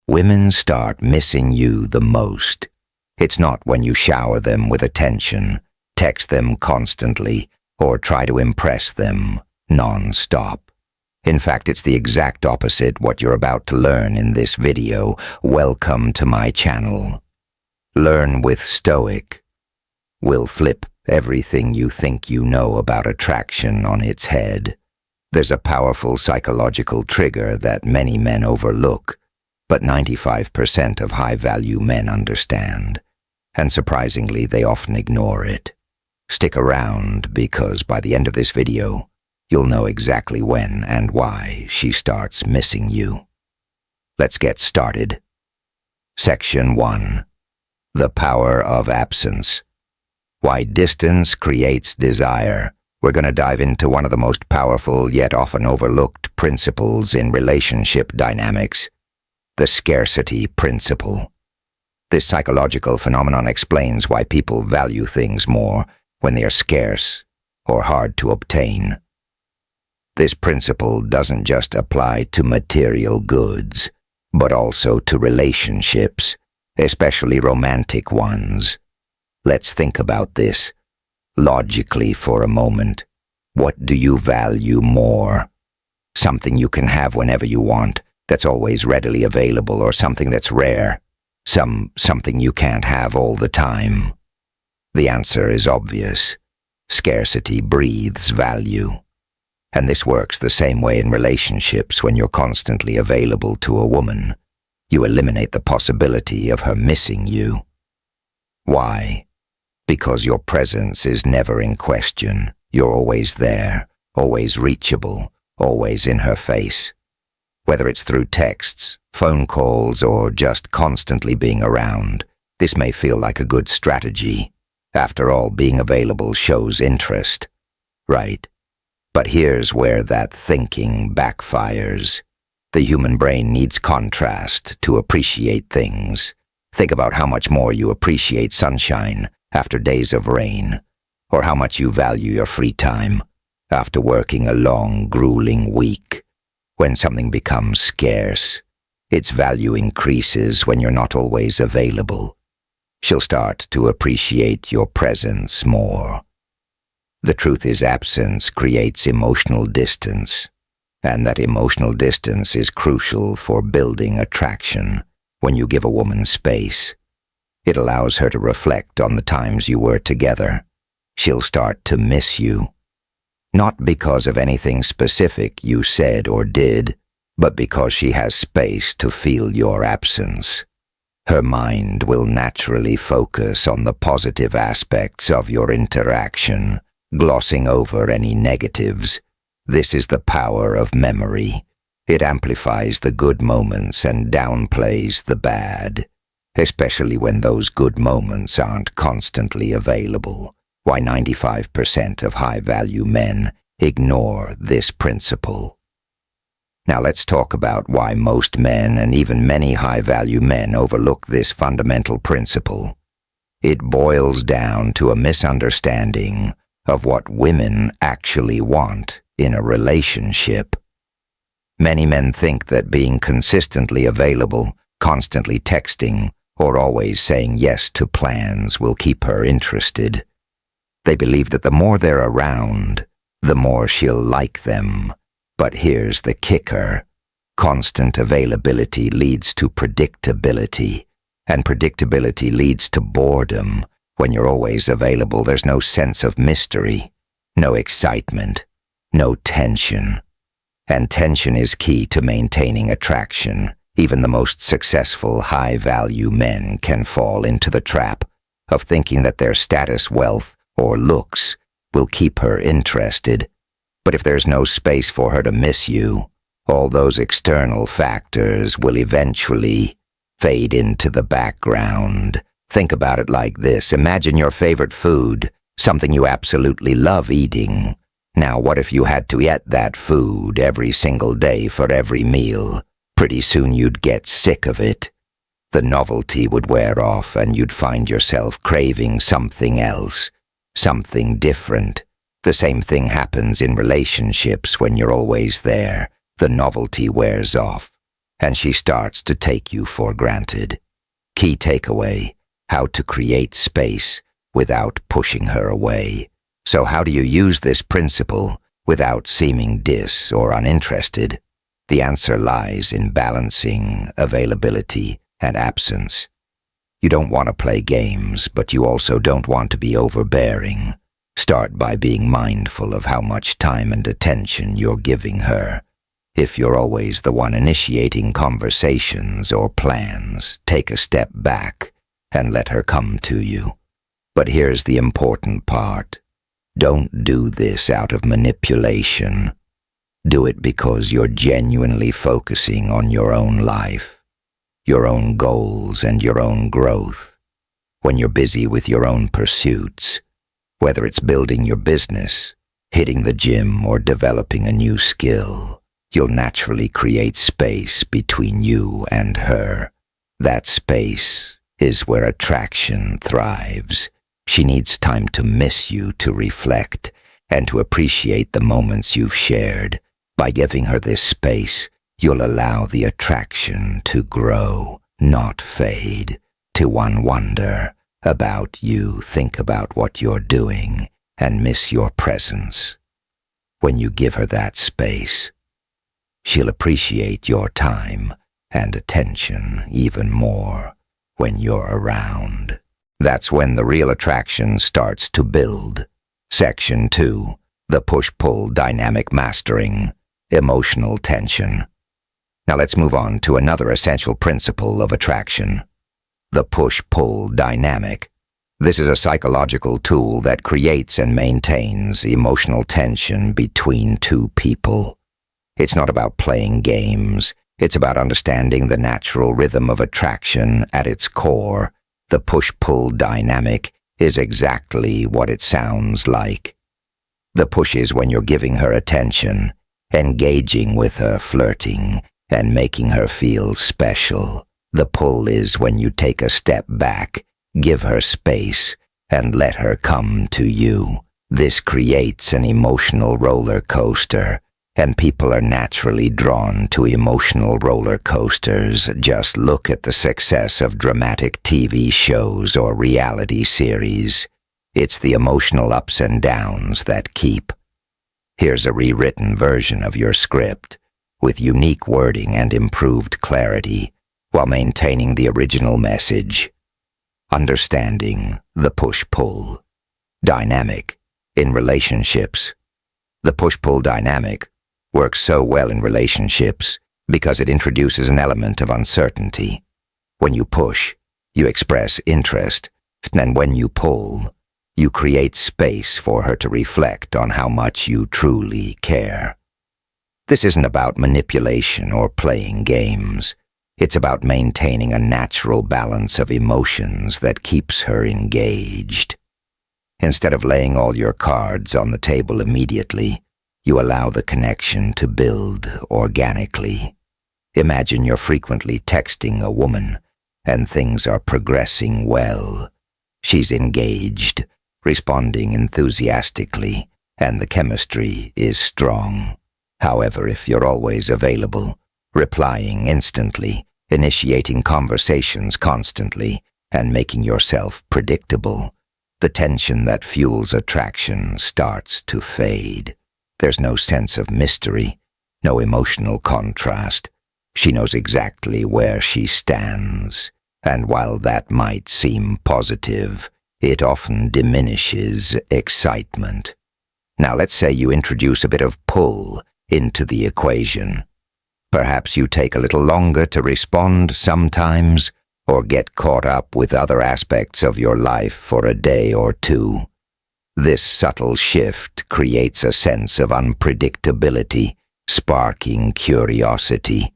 Women start missing you the most. It's not when you shower them with attention, text them constantly, or try to impress them non-stop. In fact, it's the exact opposite what you're about to learn in this video. Welcome to my channel. Learn with Stoic. We'll flip everything you think you know about attraction on its head. There's a powerful psychological trigger that many men overlook, but 95% of high-value men understand, and surprisingly, they often ignore it. Stick around, because by the end of this video, you'll know exactly when and why she starts missing you. Let's get started. Section 1. The Power of Absence. Why distance creates desire. We're going to dive into one of the most powerful yet often overlooked principles in relationship dynamics, the scarcity principle. This psychological phenomenon explains why people value things more when they are scarce or hard to obtain. This principle doesn't just apply to material goods, but also to relationships, especially romantic ones. Let's think about this logically for a moment. What do you value more? Something you can have whenever you want, that's always readily available, or something that's rare, something you can't have all the time? The answer is obvious. Scarcity breathes value. And this works the same way in relationships. When you're constantly available to a woman, you eliminate the possibility of her missing you. Why? Because your presence is never in question. You're always there, always reachable, always in her face. Whether it's through texts, phone calls, or just constantly being around, this may feel like a good strategy. After all, being available shows interest, right? But here's where that thinking backfires. The human brain needs contrast to appreciate things. Think about how much more you appreciate sunshine after days of rain, or how much you value your free time after working a long, grueling week. When something becomes scarce, its value increases when you're not always available. She'll start to appreciate your presence more. The truth is, absence creates emotional distance, and that emotional distance is crucial for building attraction. When you give a woman space, it allows her to reflect on the times you were together. She'll start to miss you. Not because of anything specific you said or did, but because she has space to feel your absence. Her mind will naturally focus on the positive aspects of your interaction, glossing over any negatives. This is the power of memory. It amplifies the good moments and downplays the bad, especially when those good moments aren't constantly available. Why 95% of high-value men ignore this principle. Now let's talk about why most men, and even many high-value men, overlook this fundamental principle. It boils down to a misunderstanding of what women actually want in a relationship. Many men think that being consistently available, constantly texting, or always saying yes to plans will keep her interested. They believe that the more they're around, the more she'll like them. But here's the kicker. Constant availability leads to predictability, and predictability leads to boredom. When you're always available, there's no sense of mystery, no excitement, no tension. And tension is key to maintaining attraction. Even the most successful, high-value men can fall into the trap of thinking that their status, wealth, or looks will keep her interested. But if there's no space for her to miss you, all those external factors will eventually fade into the background. Think about it like this. Imagine your favorite food, something you absolutely love eating. Now, what if you had to eat that food every single day for every meal? Pretty soon you'd get sick of it. The novelty would wear off, and you'd find yourself craving something else, something different. The same thing happens in relationships when you're always there. The novelty wears off. and she starts to take you for granted. Key takeaway: how to create space without pushing her away. So how do you use this principle without seeming or uninterested? The answer lies in balancing availability and absence. You don't want to play games, but you also don't want to be overbearing. Start by being mindful of how much time and attention you're giving her. If you're always the one initiating conversations or plans, take a step back and let her come to you. But here's the important part. Don't do this out of manipulation. Do it because you're genuinely focusing on your own life, your own goals and your own growth. When you're busy with your own pursuits, whether it's building your business, hitting the gym, or developing a new skill, you'll naturally create space between you and her. That space is where attraction thrives. She needs time to miss you, to reflect, and to appreciate the moments you've shared. By giving her this space, you'll allow the attraction to grow, not fade. To wonder about you, think about what you're doing, and miss your presence. When you give her that space, she'll appreciate your time and attention even more when you're around. That's when the real attraction starts to build. Section 2. The push-pull dynamic mastering. Emotional tension. Now let's move on to another essential principle of attraction. The push-pull dynamic. This is a psychological tool that creates and maintains emotional tension between two people. It's not about playing games. It's about understanding the natural rhythm of attraction at its core. The push-pull dynamic is exactly what it sounds like. The push is when you're giving her attention, engaging with her, flirting, and making her feel special. The pull is when you take a step back, give her space, and let her come to you. This creates an emotional roller coaster, and people are naturally drawn to emotional roller coasters. Just look at the success of dramatic TV shows or reality series. It's the emotional ups and downs that keep. Here's a rewritten version of your script, with unique wording and improved clarity, while maintaining the original message. Understanding the push-pull dynamic in relationships. The push-pull dynamic works so well in relationships because it introduces an element of uncertainty. When you push, you express interest, and when you pull, you create space for her to reflect on how much you truly care. This isn't about manipulation or playing games. It's about maintaining a natural balance of emotions that keeps her engaged. Instead of laying all your cards on the table immediately, you allow the connection to build organically. Imagine you're frequently texting a woman, and things are progressing well. She's engaged, responding enthusiastically, and the chemistry is strong. However, if you're always available, replying instantly, initiating conversations constantly, and making yourself predictable, the tension that fuels attraction starts to fade. There's no sense of mystery, no emotional contrast. She knows exactly where she stands, and while that might seem positive, it often diminishes excitement. Now let's say you introduce a bit of pull into the equation. Perhaps you take a little longer to respond sometimes, or get caught up with other aspects of your life for a day or two. This subtle shift creates a sense of unpredictability, sparking curiosity.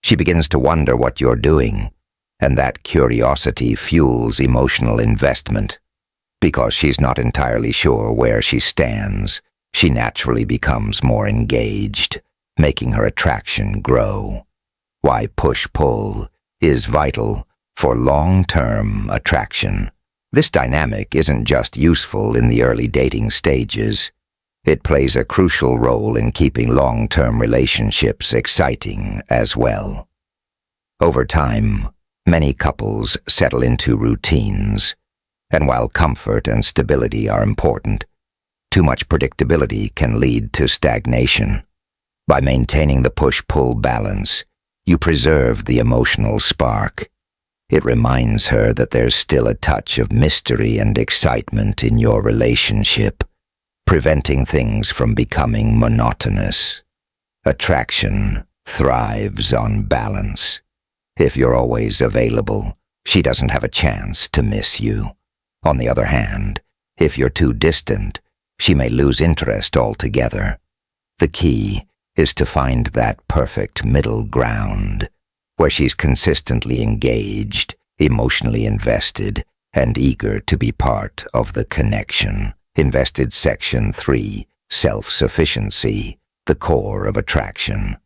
She begins to wonder what you're doing, and that curiosity fuels emotional investment. Because she's not entirely sure where she stands, she naturally becomes more engaged, making her attraction grow. Why push-pull is vital for long-term attraction. This dynamic isn't just useful in the early dating stages. It plays a crucial role in keeping long-term relationships exciting as well. Over time, many couples settle into routines, and while comfort and stability are important, too much predictability can lead to stagnation. By maintaining the push-pull balance, you preserve the emotional spark. It reminds her that there's still a touch of mystery and excitement in your relationship, preventing things from becoming monotonous. Attraction thrives on balance. If you're always available, she doesn't have a chance to miss you. On the other hand, if you're too distant, she may lose interest altogether. The key is to find that perfect middle ground, where she's consistently engaged, emotionally invested, and eager to be part of the connection. Invested Section 3, Self-Sufficiency, the core of attraction.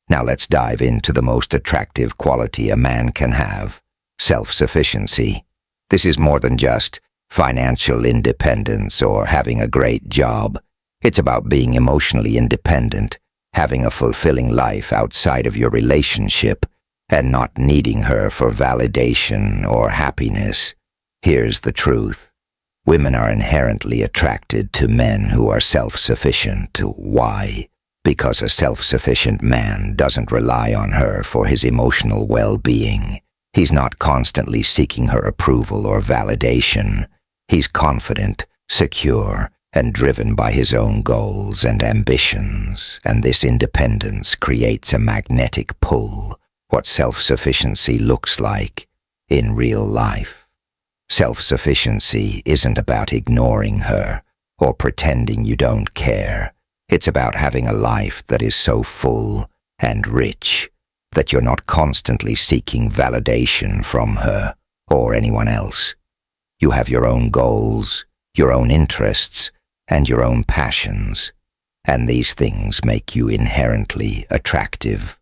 Now let's dive into the most attractive quality a man can have, self-sufficiency. This is more than just financial independence or having a great job. It's about being emotionally independent, having a fulfilling life outside of your relationship, and not needing her for validation or happiness. Here's the truth. Women are inherently attracted to men who are self-sufficient. Why? Because a self-sufficient man doesn't rely on her for his emotional well-being. He's not constantly seeking her approval or validation. He's confident, secure, and driven by his own goals and ambitions, and this independence creates a magnetic pull, what self-sufficiency looks like in real life. Self-sufficiency isn't about ignoring her or pretending you don't care. It's about having a life that is so full and rich that you're not constantly seeking validation from her or anyone else. You have your own goals, your own interests, and your own passions, and these things make you inherently attractive.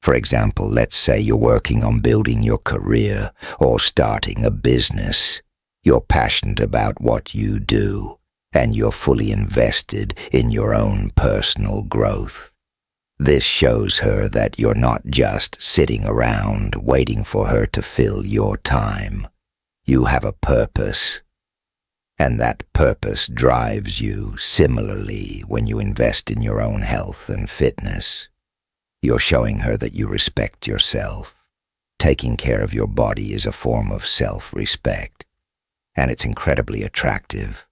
For example, let's say you're working on building your career or starting a business. You're passionate about what you do, and you're fully invested in your own personal growth. This shows her that you're not just sitting around waiting for her to fill your time. You have a purpose, and that purpose drives you. Similarly, when you invest in your own health and fitness, you're showing her that you respect yourself. Taking care of your body is a form of self-respect, and it's incredibly attractive.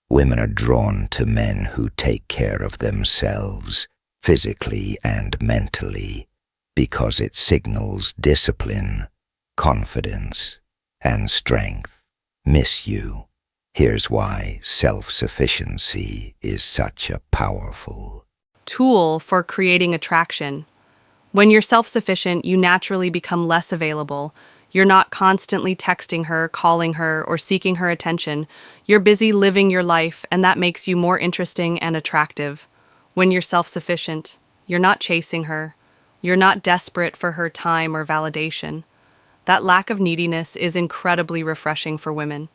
Women are drawn to men who take care of themselves, physically and mentally, because it signals discipline, confidence, and strength. Miss you. Here's why self-sufficiency is such a powerful tool for creating attraction. When you're self-sufficient, you naturally become less available. You're not constantly texting her, calling her, or seeking her attention. You're busy living your life, and that makes you more interesting and attractive. When you're self-sufficient, you're not chasing her. You're not desperate for her time or validation. That lack of neediness is incredibly refreshing for women,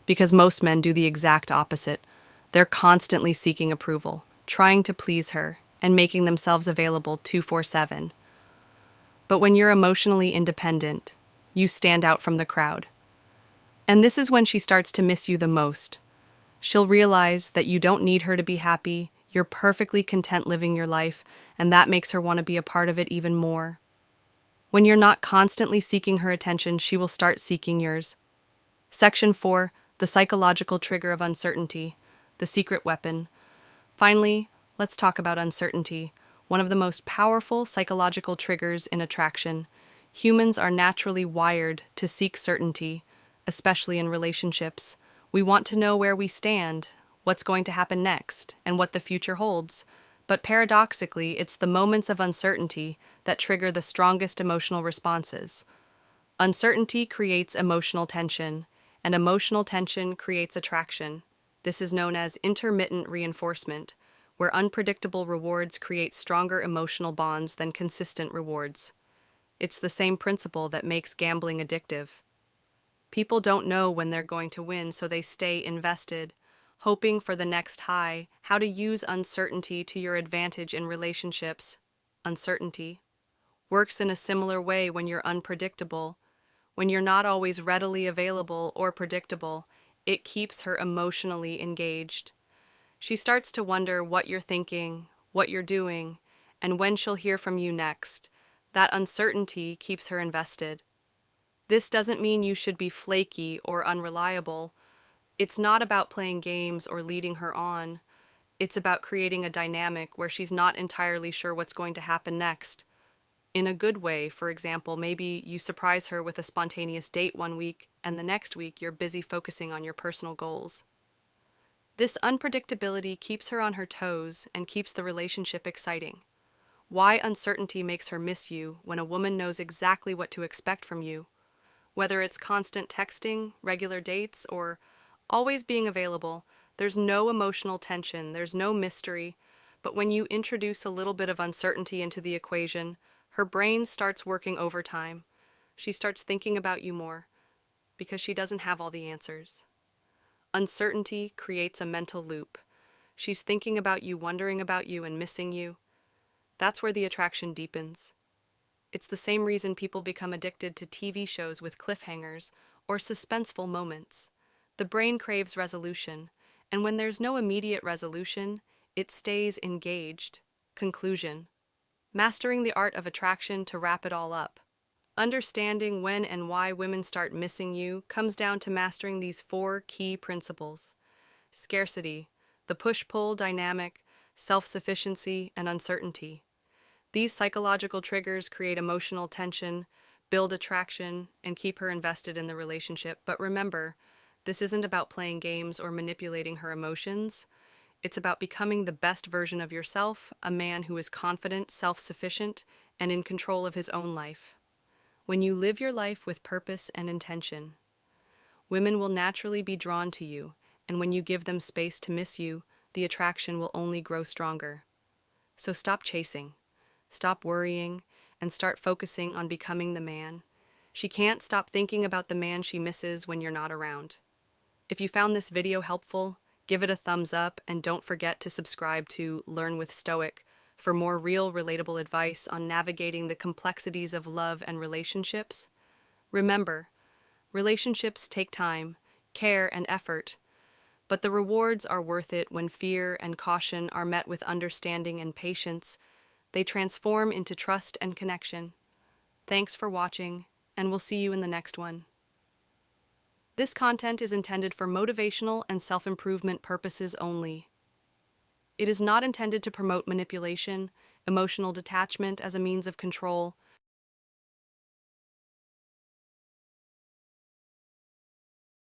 because most men do the exact opposite. They're constantly seeking approval, trying to please her, and making themselves available 24/7. But when you're emotionally independent, you stand out from the crowd. And this is when she starts to miss you the most. She'll realize that you don't need her to be happy, you're perfectly content living your life, and that makes her want to be a part of it even more. When you're not constantly seeking her attention, she will start seeking yours. Section 4, the psychological trigger of uncertainty, the secret weapon. Finally, let's talk about uncertainty, one of the most powerful psychological triggers in attraction. Humans are naturally wired to seek certainty, especially in relationships. We want to know where we stand, what's going to happen next, and what the future holds. But paradoxically, it's the moments of uncertainty that trigger the strongest emotional responses. Uncertainty creates emotional tension, and emotional tension creates attraction. This is known as intermittent reinforcement, where unpredictable rewards create stronger emotional bonds than consistent rewards. It's the same principle that makes gambling addictive. People don't know when they're going to win, so they stay invested, hoping for the next high. How to use uncertainty to your advantage in relationships. Uncertainty. works in a similar way when you're unpredictable. When you're not always readily available or predictable, it keeps her emotionally engaged. She starts to wonder what you're thinking, what you're doing, and when she'll hear from you next. That uncertainty keeps her invested. This doesn't mean you should be flaky or unreliable. It's not about playing games or leading her on. It's about creating a dynamic where she's not entirely sure what's going to happen next. In a good way, for example, maybe you surprise her with a spontaneous date one week, and the next week you're busy focusing on your personal goals. This unpredictability keeps her on her toes and keeps the relationship exciting. Why uncertainty makes her miss you when a woman knows exactly what to expect from you, whether it's constant texting, regular dates, or always being available. There's no emotional tension, there's no mystery, but when you introduce a little bit of uncertainty into the equation, her brain starts working overtime. She starts thinking about you more because she doesn't have all the answers. Uncertainty creates a mental loop. She's thinking about you, wondering about you, and missing you. That's where the attraction deepens. It's the same reason people become addicted to TV shows with cliffhangers or suspenseful moments. The brain craves resolution, and when there's no immediate resolution, it stays engaged. Conclusion: mastering the art of attraction. To wrap it all up, understanding when and why women start missing you comes down to mastering these four key principles: scarcity, the push-pull dynamic, self-sufficiency, and uncertainty. These psychological triggers create emotional tension, build attraction, and keep her invested in the relationship. But remember, this isn't about playing games or manipulating her emotions. It's about becoming the best version of yourself, a man who is confident, self-sufficient, and in control of his own life. When you live your life with purpose and intention, women will naturally be drawn to you, and when you give them space to miss you, the attraction will only grow stronger. So stop chasing, stop worrying, and start focusing on becoming the man. She can't stop thinking about the man she misses when you're not around. If you found this video helpful, give it a thumbs up, and don't forget to subscribe to Learn with Stoic for more real, relatable advice on navigating the complexities of love and relationships. Remember, relationships take time, care, and effort, but the rewards are worth it when fear and caution are met with understanding and patience. They transform into trust and connection. Thanks for watching, and we'll see you in the next one. This content is intended for motivational and self-improvement purposes only. It is not intended to promote manipulation, emotional detachment as a means of control,